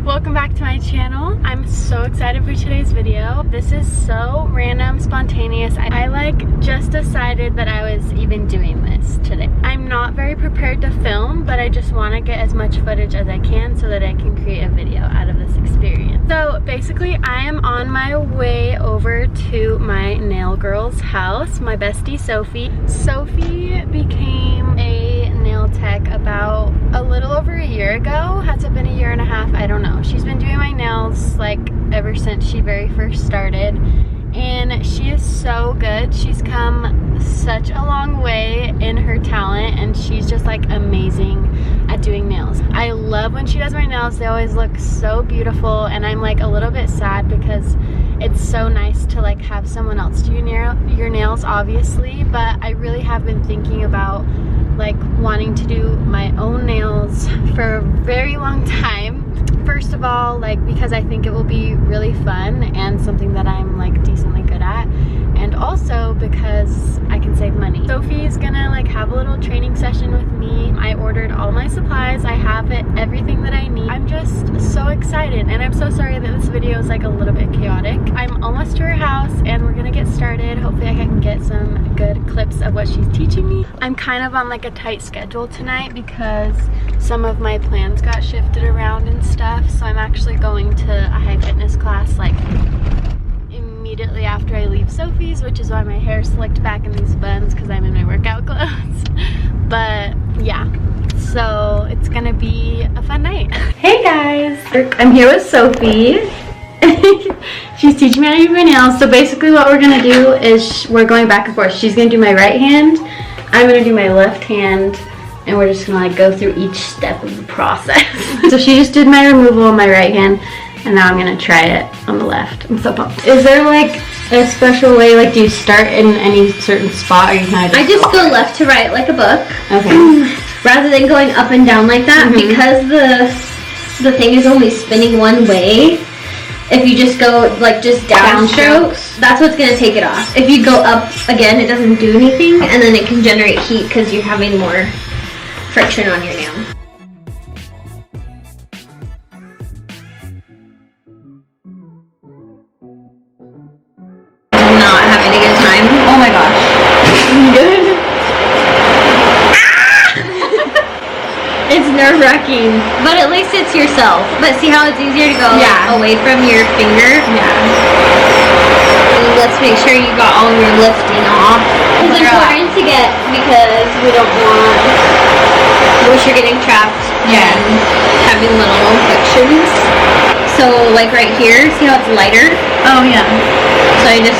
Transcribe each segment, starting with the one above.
Welcome back to my channel. I'm so excited for today's video. This is so random, spontaneous. I like just decided that I was even doing this today. I'm not very prepared to film, but I just want to get as much footage as I can so that I can create a video out of this experience. So basically I am on my way over to my nail girl's house, my bestie Sophie. Sophie became a nail tech about a little over a year ago. Has it been a year and a half? I don't know. She's been doing my nails like ever since she very first started, and she is so good. She's come such a long way in her talent, and she's just like amazing at doing nails. I love when she does my nails. They always look so beautiful, and I'm like a little bit sad because it's so nice to like have someone else do your nails, obviously, but I really have been thinking about like wanting to do my own nails for a very long time. First of all, like because I think it will be really fun and something that I'm like decently good at, and also because I can save money. Sophie's gonna like have a little training session with me. I ordered all my supplies. I have everything that I need. I'm just so excited, and I'm so sorry that this video is like a little bit chaotic. I'm almost to her house and we're gonna get started. Hopefully I can get some good clips of what she's teaching me. I'm kind of on like a tight schedule tonight because some of my plans got shifted around and stuff, so I'm actually going to a high fitness class like immediately after I leave Sophie's, which is why my hair is slicked back in these buns because I'm in my workout clothes. But yeah, so it's gonna be a fun night. Hey guys, I'm here with Sophie. She's teaching me how to do my nails. So basically what we're gonna do is we're going back and forth. She's gonna do my right hand, I'm gonna do my left hand, and we're just gonna like go through each step of the process. So she just did my removal on my right hand, and now I'm gonna try it on the left. I'm so pumped. Is there like a special way, like do you start in any certain spot, or you kind of I just go left to right like a book. Okay. Rather than going up and down like that, because the thing is only spinning one way. If you just go like just downstrokes, that's what's gonna take it off. If you go up again, it doesn't do anything, and then it can generate heat because you're having more friction on your nail. I'm not having a good time. Oh my gosh. Good. It's nerve-wracking, but at least it's yourself. But see how it's easier to go away from your finger? Yeah. Let's make sure you got all your lifting off. It's important to get, because we don't want wish you're getting trapped and having little infections. So like right here, see how it's lighter? Oh yeah. So I just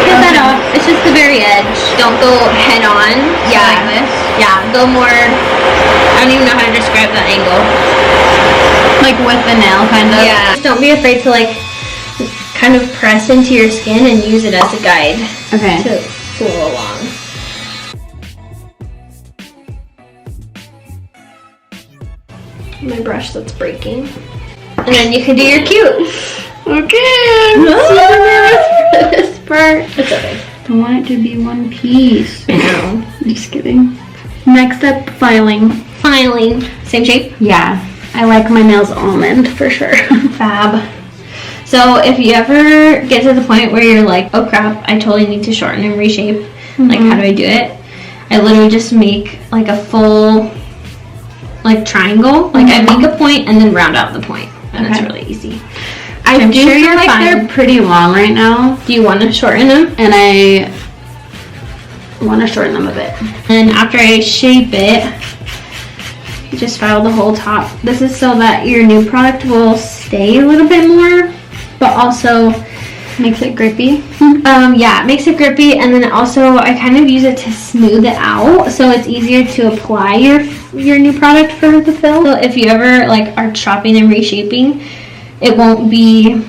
get that off. It's just the very edge. Don't go head on. Yeah. Like this. Yeah. Go more, I don't even know how to describe that angle. Like with the nail, kind of. Yeah. Just don't be afraid to like kind of press into your skin and use it as a guide. Okay. To pull along. My brush that's breaking. And then you can do your cute. Okay. I'm super nervous for this part. It's okay. I want it to be one piece. I know. Just kidding. Next up, filing. Filing. Same shape? Yeah. I like my nails almond for sure. Fab. So if you ever get to the point where you're like, oh crap, I totally need to shorten and reshape, like how do I do it? I literally just make like a full like triangle. Like I make a point and then round out the point. And it's really easy. I do feel like they're pretty long right now. Do you want to shorten them? And I want to shorten them a bit. And after I shape it, just file the whole top. This is so that your new product will stay a little bit more, but also makes it grippy. Yeah, it makes it grippy, and then also I kind of use it to smooth it out, so it's easier to apply your new product for the fill. So if you ever like are chopping and reshaping, it won't be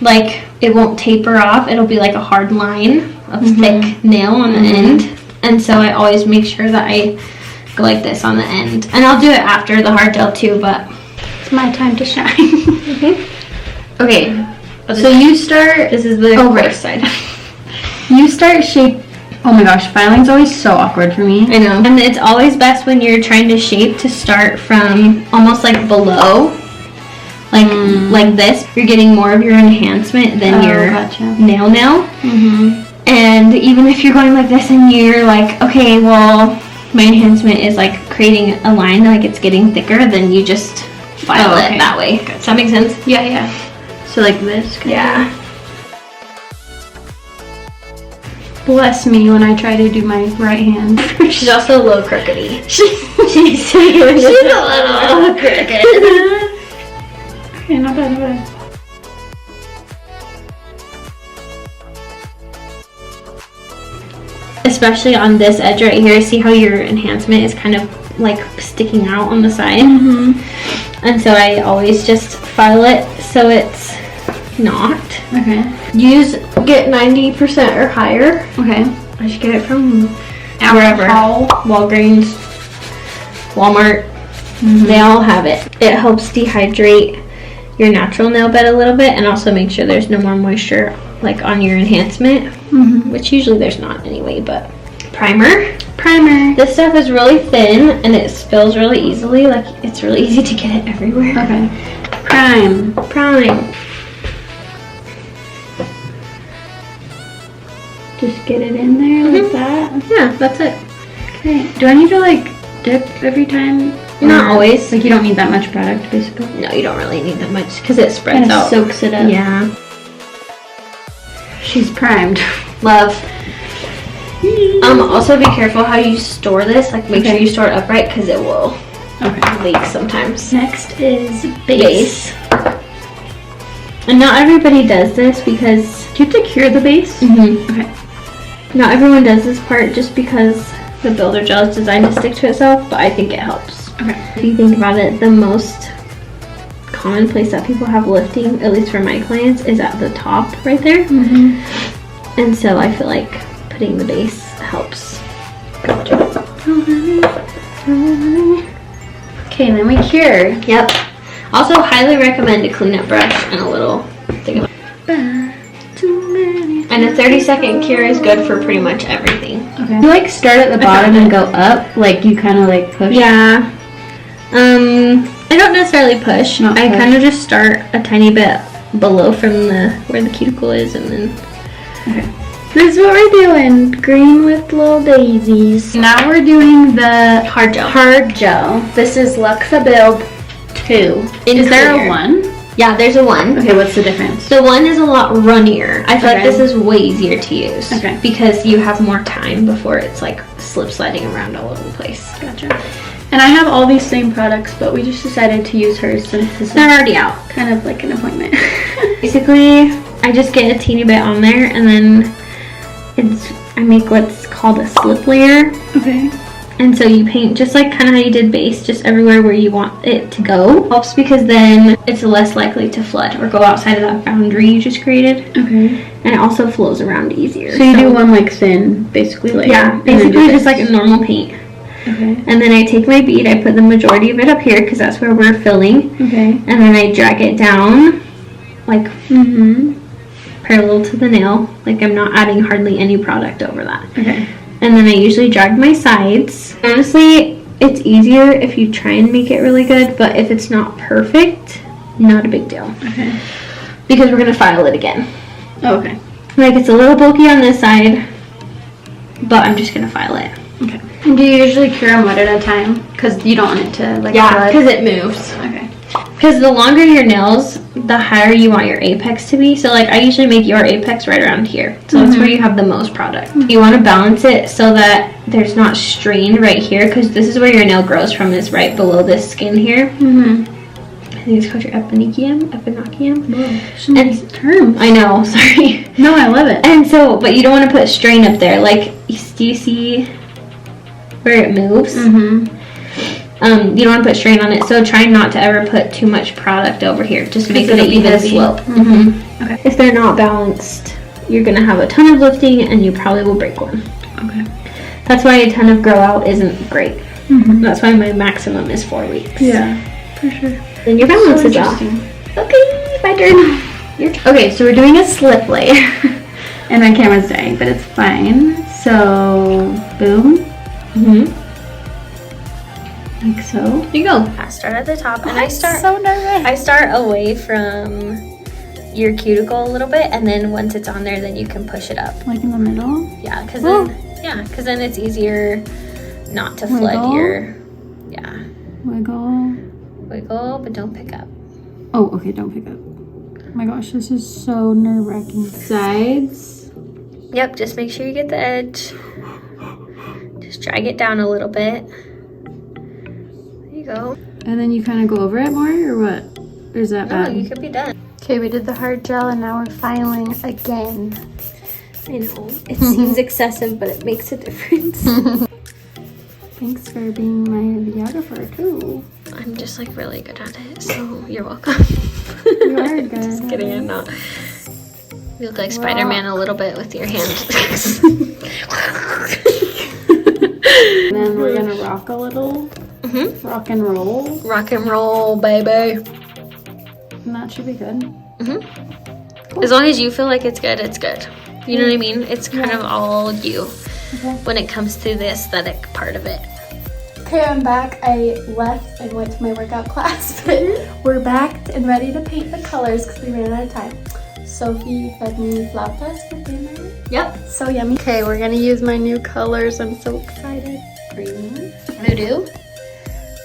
like, it won't taper off. It'll be like a hard line of thick nail on the end, and so I always make sure that I go like this on the end, and I'll do it after the hard gel too, but it's my time to shine. Okay. So you start, this is the first side. You start shape, oh my gosh, filing's always so awkward for me. I know. And it's always best when you're trying to shape to start from almost like below like this, you're getting more of your enhancement than your nail. And even if you're going like this and you're like, okay, well, my enhancement is like creating a line, like it's getting thicker, then you just file it that way. Does that make sense? Yeah. So like this? Yeah. Bless me when I try to do my right hand. She's also a little crookedy. She's a little crooked. Okay, not bad. Especially on this edge right here, see how your enhancement is kind of like sticking out on the side? And so I always just file it so it's not. Okay. Get 90% or higher. Okay. I should get it from wherever. Walgreens, Walmart. They all have it. It helps dehydrate your natural nail bed a little bit and also make sure there's no more moisture like on your enhancement, which usually there's not anyway. But primer. This stuff is really thin and it spills really easily. Like it's really easy to get it everywhere. Okay. Prime. Just get it in there like that? Yeah, that's it. Okay. Do I need to like dip every time? Not always. Like you don't need that much product basically? No, you don't really need that much because it spreads out. Soaks it up. Yeah. She's primed. Love. Also be careful how you store this. Like make sure you store it upright because it will leak sometimes. Next is base. And not everybody does this because... Do you have to cure the base? Okay. Not everyone does this part just because the builder gel is designed to stick to itself, but I think it helps. Okay. If you think about it, the most common place that people have lifting, at least for my clients, is at the top right there. And so I feel like putting the base helps. Okay, then we cure. Yep. Also, highly recommend a cleanup brush and a little thing of and a 30-second cure is good for pretty much everything. Okay. You like start at the bottom and go up, like you kind of like push. Yeah. I don't necessarily push. I kind of just start a tiny bit below from where the cuticle is, and then. Okay. This is what we're doing. Green with little daisies. Now we're doing the hard gel. This is Luxa Build 2. Is there a 1? Yeah, there's a 1. Okay, what's the difference? The 1 is a lot runnier. I feel like this is way easier to use. Okay. Because you have more time before it's like slip sliding around all over the place. Gotcha. And I have all these same products, but we just decided to use hers since this is already out. Kind of like an appointment. Basically, I just get a teeny bit on there, and then I make what's called a slip layer. Okay. And so you paint just like kind of how you did base, just everywhere where you want it to go. Helps because then it's less likely to flood or go outside of that boundary you just created. Okay. And it also flows around easier. So you do one like thin, basically layer. Yeah, basically just like a normal paint. Okay. And then I take my bead, I put the majority of it up here because that's where we're filling. Okay. And then I drag it down like parallel to the nail. Like I'm not adding hardly any product over that. Okay. And then I usually drag my sides. Honestly, it's easier if you try and make it really good, but if it's not perfect, not a big deal. Okay. Because we're going to file it again. Oh, okay. Like it's a little bulky on this side, but I'm just going to file it. Okay. And do you usually cure them one at a time? Because you don't want it to like yeah, because it moves. Okay. Because the longer your nails, the higher you want your apex to be. So like I usually make your apex right around here. So that's where you have the most product. You want to balance it so that there's not strain right here, because this is where your nail grows from, is right below this skin here. I think it's called your epinicium. Some nice terms. I know, sorry. No, I love it. And so, but you don't want to put strain up there. Like, do you see where it moves? You don't want to put strain on it, so try not to ever put too much product over here. Just make it an even slope. Okay. If they're not balanced, you're going to have a ton of lifting and you probably will break one. Okay. That's why a ton of grow out isn't great. That's why my maximum is 4 weeks. Yeah, for sure. Then your balance is off. Okay, my turn. Your turn. Okay, so we're doing a slip layer. And my camera's dying, but it's fine. So, boom. Like so. There you go. I start at the top, and I'm so nervous. I start away from your cuticle a little bit, and then once it's on there, then you can push it up. Like in the middle? Yeah, because then it's easier not to flood your, Wiggle, but don't pick up. Oh, okay, don't pick up. Oh my gosh, this is so nerve-wracking. Sides. Yep, just make sure you get the edge. Just drag it down a little bit. There you go. And then you kind of go over it more, or what? Or is that bad? No, you could be done. Okay, we did the hard gel, and now we're filing again. I know, it seems excessive, but it makes a difference. Thanks for being my videographer, too. I'm just like really good at it, so you're welcome. You are good. Just kidding, I'm not. You look like Spider-Man a little bit with your hands. And then we're gonna rock a little. Rock and roll. Rock and roll, baby. And that should be good. Cool. As long as you feel like it's good, it's good. You know what I mean? It's kind of all you when it comes to the aesthetic part of it. Okay, I'm back. I left and went to my workout class, but we're back and ready to paint the colors because we ran out of time. Sophie fed me flautas for dinner. Yep. So yummy. Okay, we're gonna use my new colors. I'm so excited. Green voodoo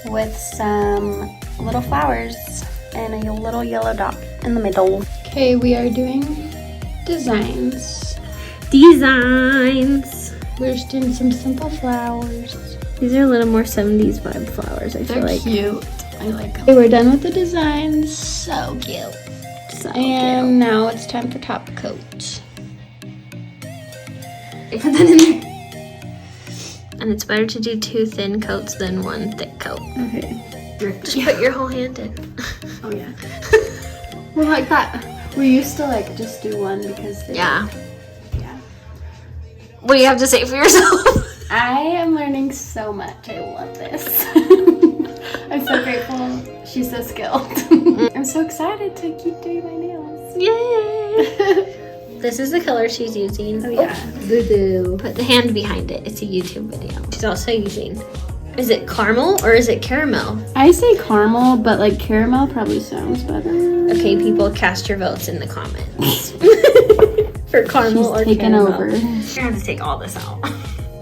with some little flowers and a little yellow dot in the middle. Okay, we are doing designs. We're just doing some simple flowers. These are a little more 70s vibe flowers, I feel like. They're cute. I like them. Okay, we're done with the designs. So cute. And now it's time for top coat. Put that in there. And it's better to do 2 thin coats than 1 thick coat. Okay. Just put your whole hand in. Oh yeah. Well, like that. We used to like just do one because they yeah. What do you have to say for yourself? I am learning so much. I love this. I'm so grateful. She's so skilled. I'm so excited to keep doing my nails. Yay! This is the color she's using. Oh yeah. Voodoo. Put the hand behind it. It's a YouTube video. She's also using. Is it caramel or is it caramel? I say caramel, but like caramel probably sounds better. Okay, people, cast your votes in the comments. For caramel or taking caramel. Over. You're gonna have to take all this out.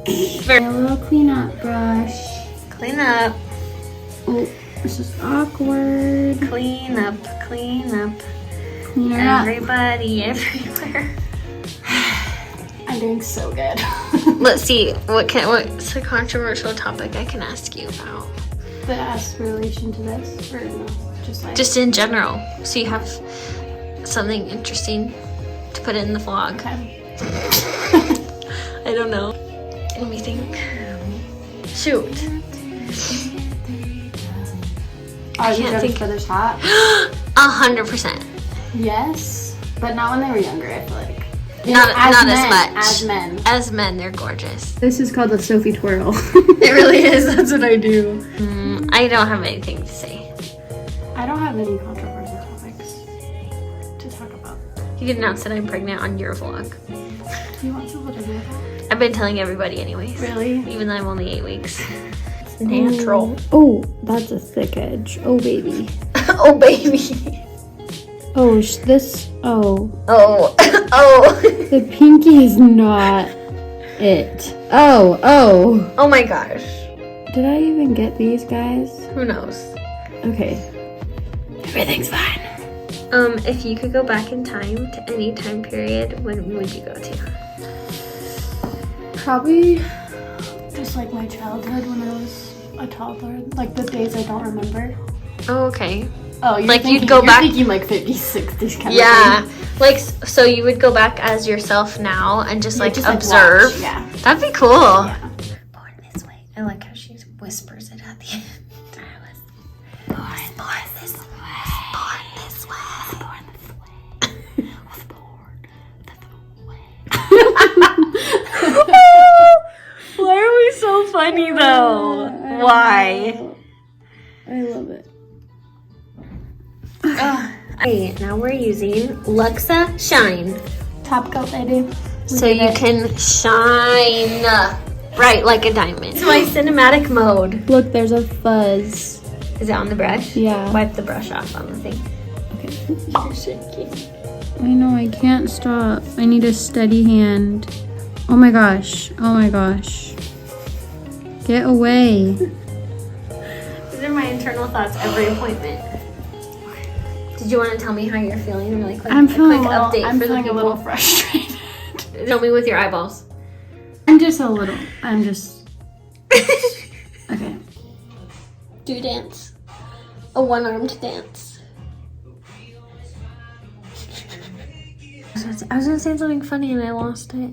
A little cleanup brush. Clean up. Oh, this is awkward. Clean up. Clean up. Clean her up. Everybody, everywhere. I'm doing so good. Let's see. What's a controversial topic I can ask you about? The ask relation to this, or no? Just in general. So you have something interesting to put in the vlog. Okay. I don't know. Let me think. Shoot. Are you ready for this hot? 100%. Yes, but not when they were younger, I feel like. Not as much. As men. As men, they're gorgeous. This is called the Sophie twirl. It really is. That's what I do. I don't have anything to say. I don't have any controversial topics to talk about. You can announce that I'm pregnant on your vlog. Do you want people to know that? I've been telling everybody anyways. Really? Even though I'm only 8 weeks. It's natural. Oh, that's a thick edge. Oh, baby. Oh, baby. Oh, this. Oh. Oh. Oh. The pinky is not it. Oh. Oh. Oh my gosh. Did I even get these, guys? Who knows? Okay. Everything's fine. If you could go back in time to any time period, when would you go to? Probably just like my childhood when I was a toddler. Like the days I don't remember. Oh, okay. Oh, you're like thinking, you'd go back. You're thinking like 50s, 60s kind of thing. Like so you would go back as yourself now and just like just, observe. Watch. Yeah. That'd be cool. Yeah. Born this way. I like how she whispers it at the end. I was born this way. Born this way. Born this way. Was born this way. Why are we so funny though? Why? I love it. Okay, now we're using Luxa Shine. Top coat, baby. So you can shine bright like a diamond. It's my cinematic mode. Look, there's a fuzz. Is it on the brush? Yeah. Wipe the brush off on the thing. Okay. You're so cute. I know, I can't stop. I need a steady hand. Oh my gosh. Oh my gosh. Get away. These are my internal thoughts every appointment. Did you want to tell me how you're feeling really quick? I'm feeling update for feeling the a little people? frustrated. Tell me with your eyeballs. I'm just okay. Do dance. A one-armed dance. I was gonna say something funny and I lost it.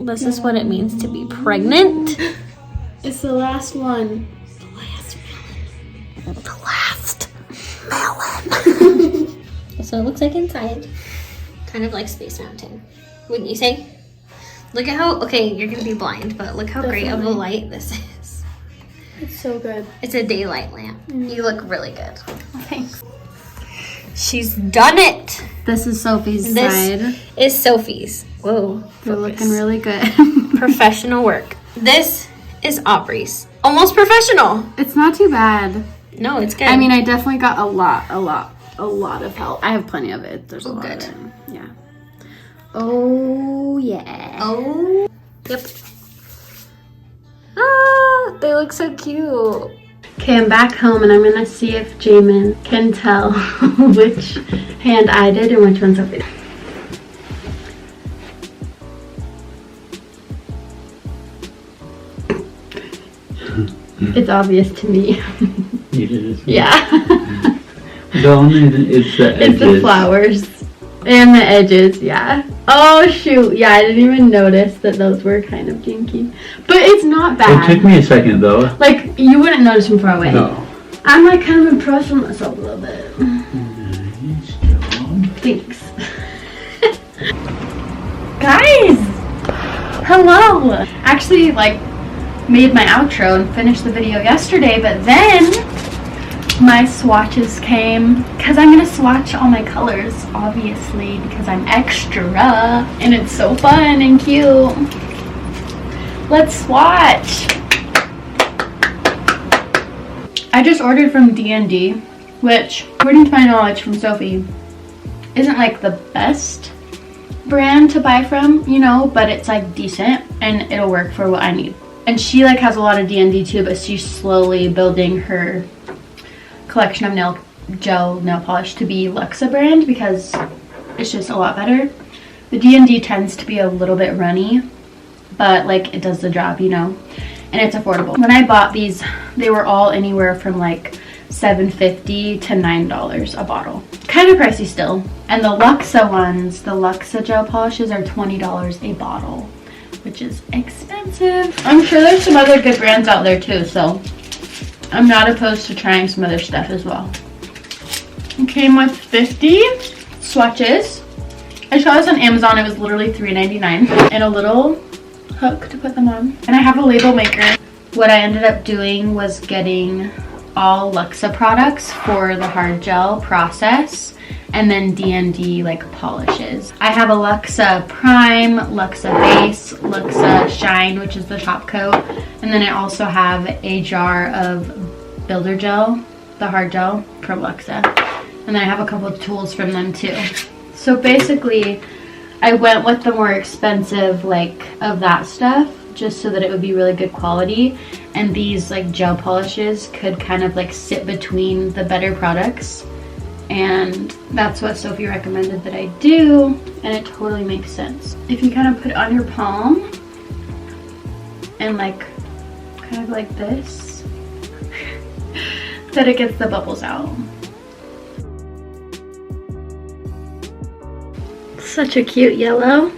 This is what it means to be pregnant. It's the last one. The last melon. That's what it looks like inside. Kind of like Space Mountain, wouldn't you say? Look at how, okay, you're gonna be blind, but look how great of a light this is. It's so good. It's a daylight lamp. You look really good. Thanks. She's done it. This is Sophie's side. This is Sophie's. Whoa. You're looking really good. Professional work. This is Aubrey's. Almost professional. It's not too bad. No, it's good. I mean, I definitely got a lot of help. I have plenty of it. There's a lot good. of it. Yeah. Oh, yeah. Oh. Yep. Ah, they look so cute. Okay, I'm back home and I'm gonna see if Jamin can tell which hand I did and which one Sophie did. It's obvious to me. It is. Yeah. It's the edges. It's the flowers and the edges, yeah. Oh shoot, yeah, I didn't even notice that those were kind of jinky. But it's not bad. It took me a second though. Like, you wouldn't notice from far away. No. I'm like kind of impressed with myself a little bit. Nice job. Thanks. Guys! Hello! Actually, like, made my outro and finished the video yesterday, but then my swatches came, because I'm going to swatch all my colors, obviously, because I'm extra, and it's so fun and cute. Let's swatch! I just ordered from D&D, which, according to my knowledge from Sophie, isn't like the best brand to buy from, you know, but it's like decent and it'll work for what I need. And she like has a lot of D&D too, but she's slowly building her collection of gel nail polish to be Luxa brand because it's just a lot better. The D&D tends to be a little bit runny, but like it does the job, you know, and it's affordable. When I bought these, they were all anywhere from like $7.50 to $9 a bottle. Kind of pricey still. And the Luxa ones, the Luxa gel polishes are $20 a bottle, which is expensive. I'm sure there's some other good brands out there too, so I'm not opposed to trying some other stuff as well. It came with 50 swatches. I saw this on Amazon. It was literally $3.99 and a little hook to put them on. And I have a label maker. What I ended up doing was getting all Luxa products for the hard gel process and then D&D like polishes. I have a Luxa Prime, Luxa Base, Luxa Shine, which is the top coat, and then I also have a jar of builder gel, the hard gel from Luxa, and then I have a couple of tools from them too. So basically I went with the more expensive like of that stuff just so that it would be really good quality, and these like gel polishes could kind of like sit between the better products, and that's what Sophie recommended that I do, and it totally makes sense. If you kind of put it on your palm and like kind of like this, that it gets the bubbles out. Such a cute yellow.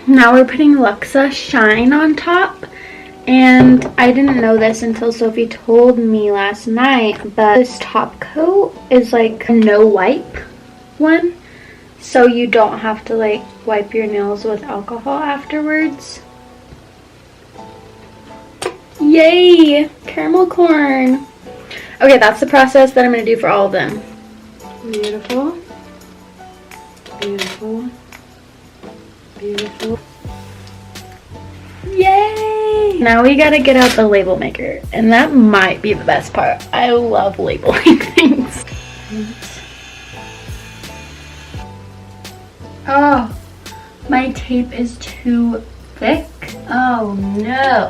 Now we're putting Luxa Shine on top, and I didn't know this until Sophie told me last night, but this top coat is like a no wipe one, so you don't have to like wipe your nails with alcohol afterwards. Yay! Caramel corn. Okay, that's the process that I'm going to do for all of them. Beautiful. Beautiful. Beautiful. Yay! Now we gotta get out the label maker, and that might be the best part. I love labeling things. Oh, my tape is too thick. Oh no.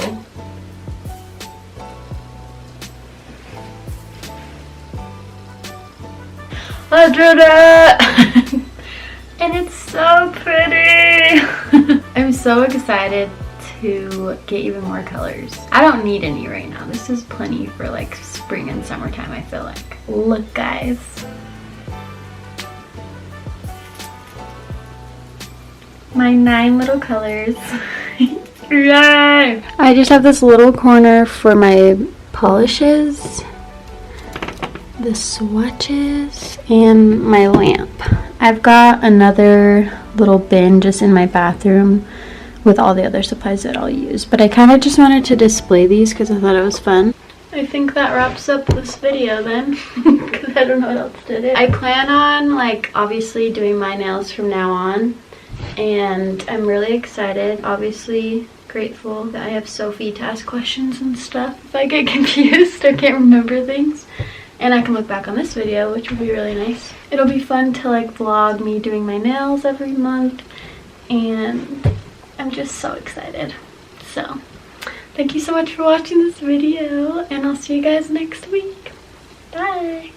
I did it! And it's so pretty! I'm so excited to get even more colors. I don't need any right now. This is plenty for like spring and summertime, I feel like. Look, guys. My 9 little colors. Yay! I just have this little corner for my polishes, the swatches, and my lamp. I've got another little bin just in my bathroom with all the other supplies that I'll use, but I kind of just wanted to display these because I thought it was fun. I think that wraps up this video then, because I don't know what else to do. I plan on, like, obviously doing my nails from now on, and I'm really excited. Obviously grateful that I have Sophie to ask questions and stuff if I get confused or can't remember things. And I can look back on this video, which would be really nice. It'll be fun to like vlog me doing my nails every month, and I'm just so excited. So thank you so much for watching this video, and I'll see you guys next week. Bye!